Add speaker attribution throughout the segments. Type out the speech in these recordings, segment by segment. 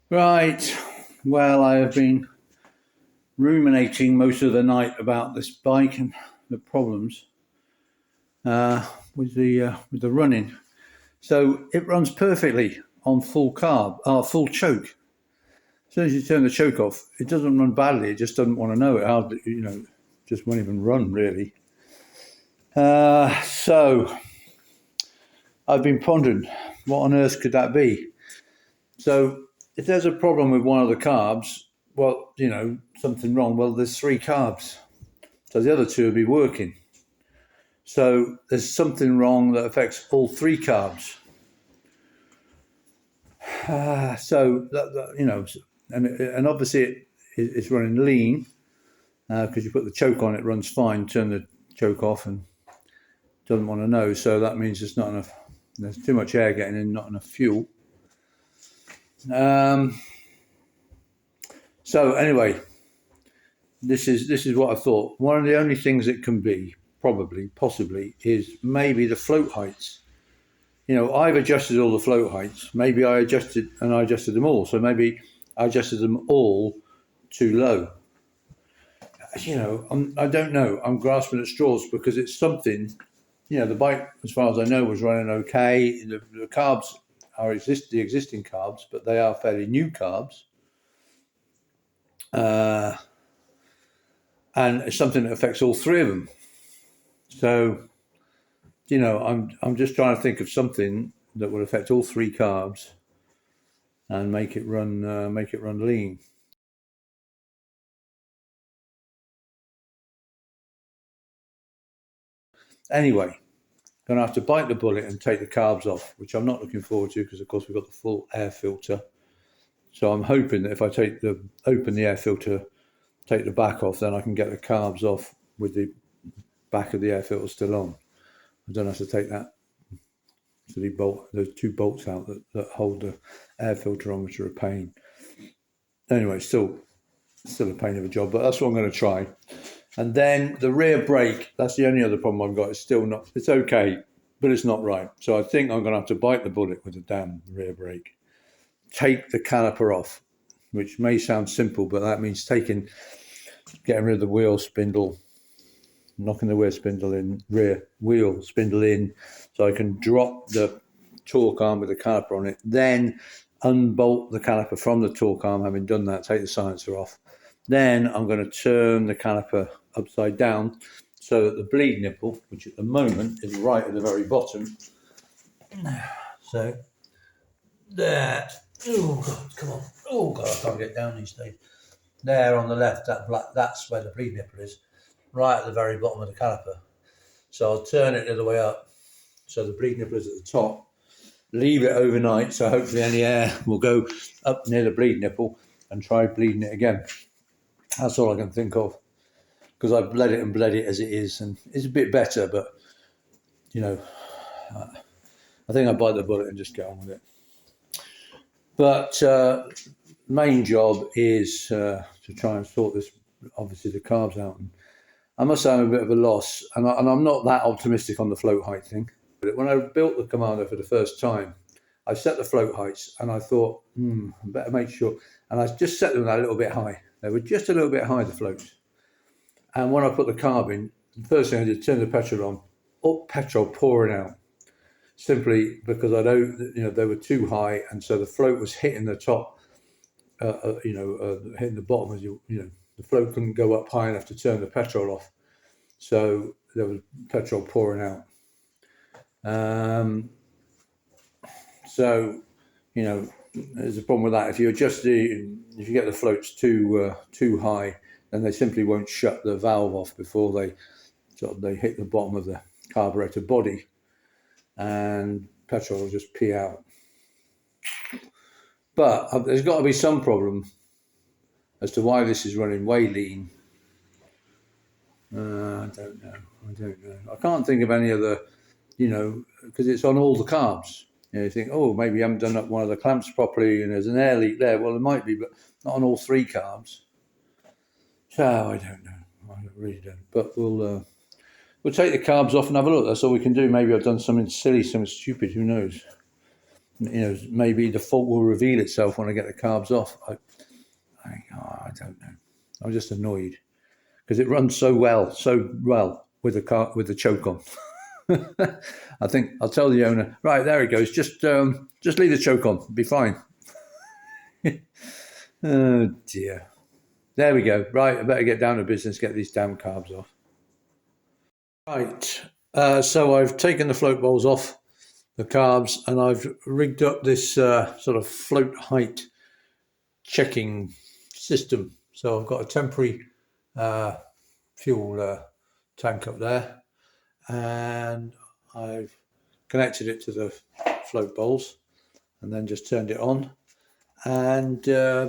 Speaker 1: Right. Well, I have been ruminating most of the night about this bike and the problems with the running. So it runs perfectly on full carb, full choke. As soon as you turn the choke off, it doesn't run badly. It just doesn't want to know it. Hardly, just won't even run really. So I've been pondering, what on earth could that be? So if there's a problem with one of the carbs, well, something wrong. Well, there's three carbs, so the other two will be working. So there's something wrong that affects all three carbs. And obviously it's running lean because you put the choke on, it runs fine. Turn the choke off and doesn't want to know. So that means there's not enough. There's too much air getting in, not enough fuel. So anyway, this is what I thought. One of the only things it can be, possibly, is maybe the float heights. I've adjusted all the float heights. Maybe I adjusted them all. So maybe I adjusted them all too low. I don't know. I'm grasping at straws because it's something. The bike, as far as I know, was running okay. The carbs are the existing carbs, but they are fairly new carbs. And it's something that affects all three of them. So, I'm just trying to think of something that would affect all three carbs and make it run lean. Anyway, going to have to bite the bullet and take the carbs off, which I'm not looking forward to because, of course, we've got the full air filter. So I'm hoping that if I open the air filter, take the back off, then I can get the carbs off with the back of the air filter still on. I don't have to take that those two bolts out that hold the air filter on, which are a pain. Anyway, still a pain of a job, but that's what I'm going to try. And then the rear brake, that's the only other problem I've got. It's okay, but it's not right. So I think I'm going to have to bite the bullet with the damn rear brake. Take the caliper off, which may sound simple, but that means getting rid of the wheel spindle, knocking the rear wheel spindle in, so I can drop the torque arm with the caliper on it, then unbolt the caliper from the torque arm. Having done that, take the silencer off. Then I'm going to turn the caliper upside down so that the bleed nipple, which at the moment is right at the very bottom. So there. Oh God, come on. Oh God, I can't get down these days. There on the left, that's where the bleed nipple is, right at the very bottom of the caliper. So I'll turn it the other way up. So the bleed nipple is at the top. Leave it overnight, so hopefully any air will go up near the bleed nipple and try bleeding it again. That's all I can think of, because I've bled it as it is, and it's a bit better, but I think I'll bite the bullet and just get on with it. But main job is to try and sort this, obviously, the carbs out. And I must say I'm a bit of a loss, and I'm not that optimistic on the float height thing. But when I built the Commander for the first time, I set the float heights, and I thought, I better make sure. And I just set them a little bit high. They were just a little bit high, the floats. And when I put the carb in, the first thing I did, turn the petrol on, petrol pouring out. Simply because I know, they were too high, and so the float was hitting the top, hitting the bottom. As the float couldn't go up high enough to turn the petrol off, so there was petrol pouring out. So, there's a problem with that. If you get the floats too high, then they simply won't shut the valve off before they hit the bottom of the carburetor body, and petrol will just pee out. But there's got to be some problem as to why this is running way lean. I don't know. I can't think of any other, because it's on all the carbs. You think, maybe you haven't done up one of the clamps properly and there's an air leak there. Well, there might be, but not on all three carbs. So I don't know. I really don't. But we'll take the carbs off and have a look. That's all we can do. Maybe I've done something silly, something stupid. Who knows? maybe the fault will reveal itself when I get the carbs off. I don't know. I'm just annoyed because it runs so well with the choke on. I think I'll tell the owner, right, there it goes. Just leave the choke on, be fine. Oh dear. There we go. Right, I better get down to business, get these damn carbs off. Right, so I've taken the float bowls off the carbs and I've rigged up this sort of float height checking system. So I've got a temporary fuel tank up there, and I've connected it to the float bowls and then just turned it on, and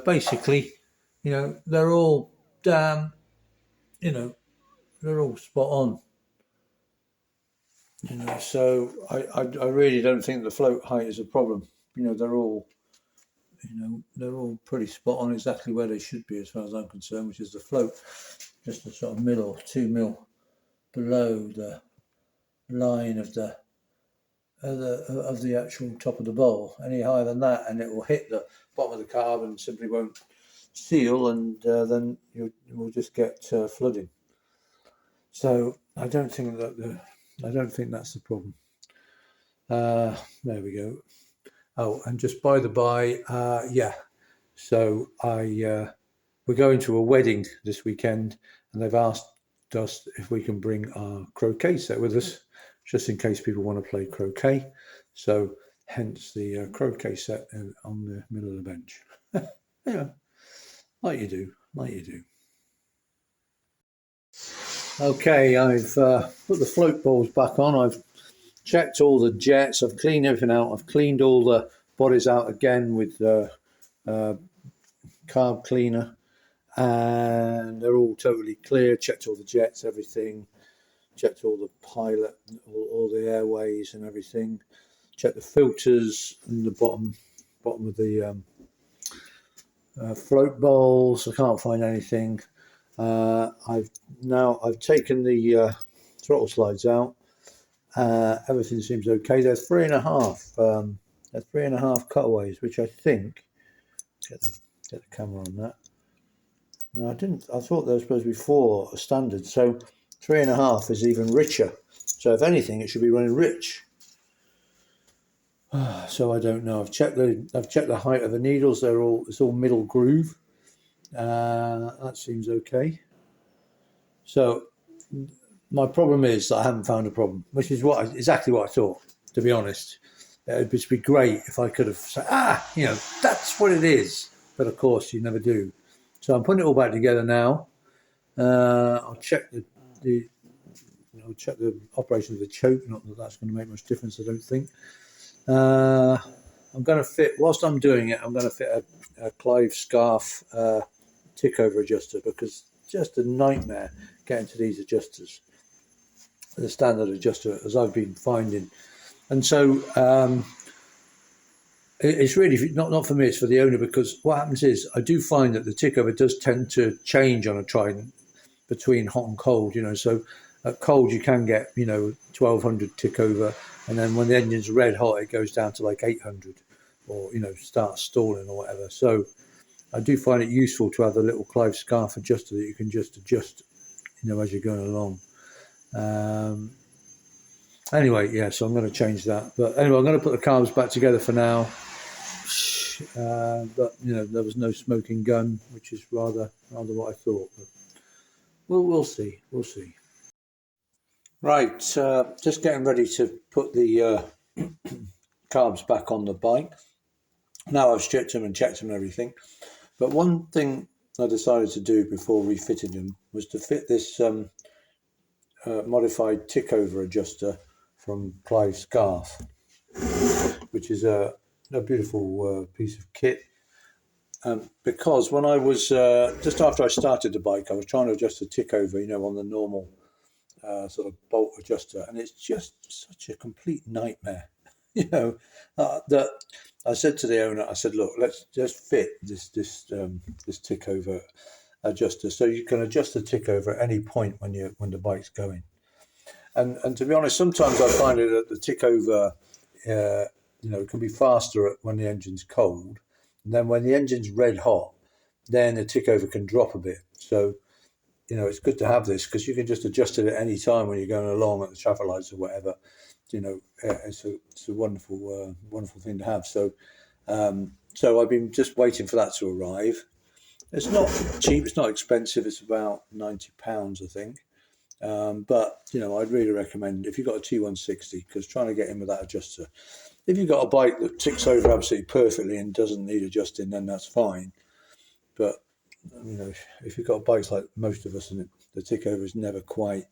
Speaker 1: basically they're all they're all spot on, so I really don't think the float height is a problem. They're all pretty spot on, exactly where they should be as far as I'm concerned, which is the float just a sort of mil or 2 mil below the line of the actual top of the bowl. Any higher than that and it will hit the bottom of the carb and simply won't seal, and then you will just get flooding. So I don't think that's the problem. There we go. Oh, and just by the by, so we're going to a wedding this weekend, and they've asked us if we can bring our croquet set with us, just in case people want to play croquet. So hence the croquet set on the middle of the bench. Like you do. Okay, I've put the float bowls back on. I've checked all the jets. I've cleaned everything out. I've cleaned all the bodies out again with carb cleaner, and they're all totally clear. Checked all the jets, everything. Checked all the pilot, all the airways and everything. Checked the filters in the bottom of the float bowls. I can't find anything. I've taken the throttle slides out. Everything seems okay. They're 3.5. They're 3.5 cutaways, which I think get the camera on that. No, I didn't. I thought they were supposed to be 4 standard. So 3.5 is even richer. So if anything, it should be running rich. So I don't know. I've checked the height of the needles. It's all middle groove. That seems okay. So my problem is that I haven't found a problem, which is exactly what I thought, to be honest. It would be great if I could have said, that's what it is. But of course, you never do. So I'm putting it all back together now. I'll check the operation of the choke. Not that that's going to make much difference, I don't think. I'm going to fit, whilst I'm doing it, I'm going to fit a Clive Scarf tickover adjuster, because it's just a nightmare getting to these adjusters, the standard adjuster, as I've been finding. And so it's really not for me, it's for the owner, because what happens is I do find that the tickover does tend to change on a Trident between hot and cold, so at cold you can get 1200 tickover, and then when the engine's red hot it goes down to like 800, or starts stalling or whatever. So I do find it useful to have a little Clive Scarf adjuster that you can just adjust as you're going along. Anyway, so I'm going to change that. But anyway, I'm going to put the carbs back together for now. But there was no smoking gun, which is rather what I thought. But we'll see. Right, just getting ready to put the carbs back on the bike. Now I've stripped them and checked them and everything. But one thing I decided to do before refitting them was to fit this modified tickover adjuster from Clive Scarf, which is a beautiful piece of kit. Because when I was just after I started the bike, I was trying to adjust the tickover, on the normal sort of bolt adjuster, and it's just such a complete nightmare. That I said to the owner, I said, look, let's just fit this tickover adjuster, so you can adjust the tickover at any point when the bike's going. And to be honest, sometimes I find it that the tickover You know, it can be faster when the engine's cold, and then when the engine's red hot, then the tickover can drop a bit. So, you know, it's good to have this because you can just adjust it at any time when you're going along at the traffic lights or whatever. You know, it's a wonderful wonderful thing to have. So, so I've been just waiting for that to arrive. It's not cheap. It's not expensive. It's about £90, I think. But you know, I'd really recommend if you've got a T160, because trying to get in with that adjuster. If you've got a bike that ticks over absolutely perfectly and doesn't need adjusting, then that's fine. But you know, if you've got bikes like most of us, and the tick over is never quite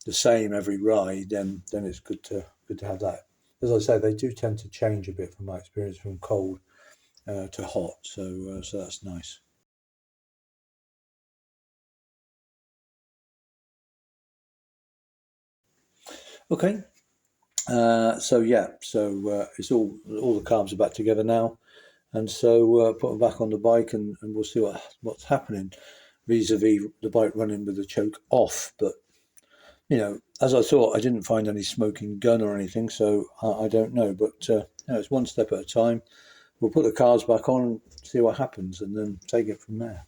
Speaker 1: the same every ride, then it's good to have that. As I say, they do tend to change a bit from my experience from cold to hot, so that's nice. Okay, so yeah, so it's all the carbs are back together now, and so put them back on the bike, and we'll see what's happening vis-a-vis the bike running with the choke off. But you know, as I thought, I didn't find any smoking gun or anything, so I don't know. But you know, it's one step at a time. We'll put the cars back on and see what happens, and then take it from there.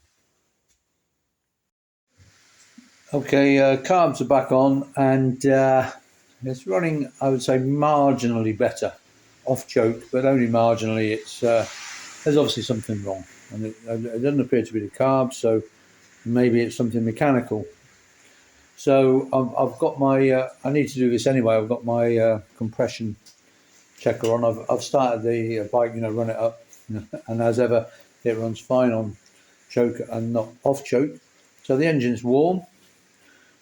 Speaker 1: Okay, carbs are back on, and it's running, I would say, marginally better. Off choke, but only marginally. It's there's obviously something wrong, and it doesn't appear to be the carbs, so maybe it's something mechanical. So I've got my. I need to do this anyway. I've got my compression checker on. I've started the bike, you know, run it up, and as ever, it runs fine on choke and not off choke. So the engine's warm.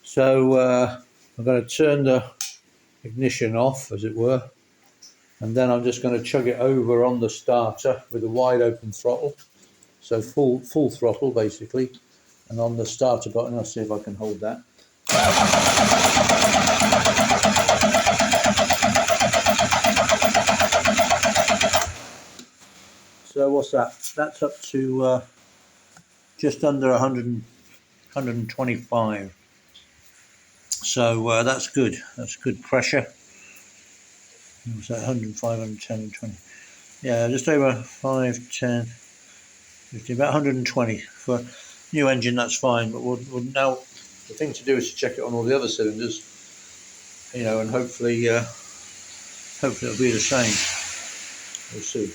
Speaker 1: So I'm going to turn the ignition off, as it were, and then I'm just going to chug it over on the starter with a wide open throttle. So full throttle basically, and on the starter button, I'll see if I can hold that. So what's that? That's up to just under 125. So that's good. That's good pressure. Was that 105, 110, 120? Yeah, just over 5, 10, 50, about 120 for new engine. That's fine. But we'll now the thing to do is to check it on all the other cylinders, you know, and hopefully it'll be the same. We'll see.